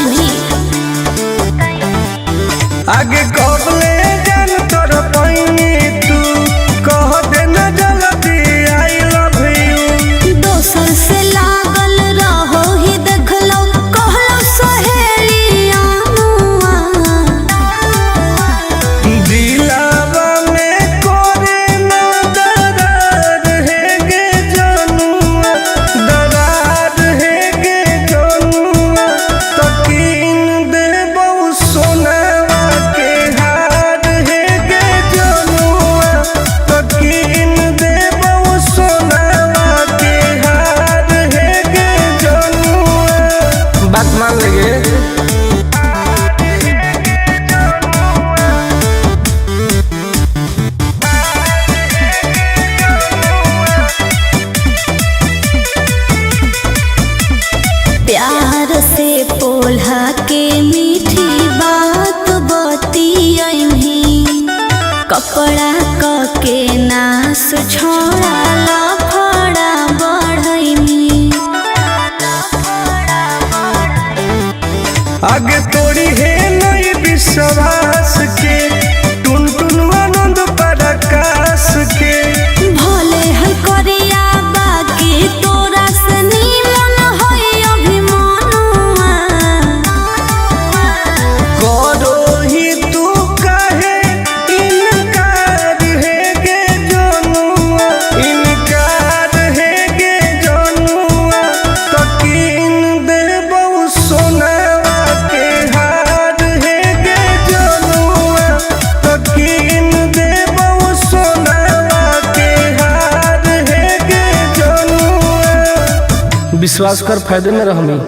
बुझनी आगे कबले जान तोर पैनी तू कह देना जल्दी आई लव यू। दोसर से लागल रहो ही देखलो कहलो सहेलिया दिलावा में कोरे ना दरार है गे जनुआ, दरार है गे जनुआ। तकीन दे बहु सोनावा के हार है गे जनुआ, तकीन दे बहु सोनावा के हार है गे जनुआ। बात मान लेंगे। प्यार से पोल्हा के मीठी बात बतियही कपड़ा क के नास छोड़ा लफड़ा बढ़ैनी आगे तोड़ी है नई विश्वास के टुन टुन आनंद पराकाश के। भले है करिया बाकी तोरा से नीमन है अभिमानुआ करो ही तू काहे इनकार है गे जनुआ, इनकार है गे जनुआ। तकीन दे बहु सोनावा के हार है गे जनुआ, तकीन दे बहु सोनावा के हार है गे जनुआ। विश्वास कर, फायदे में रहमी।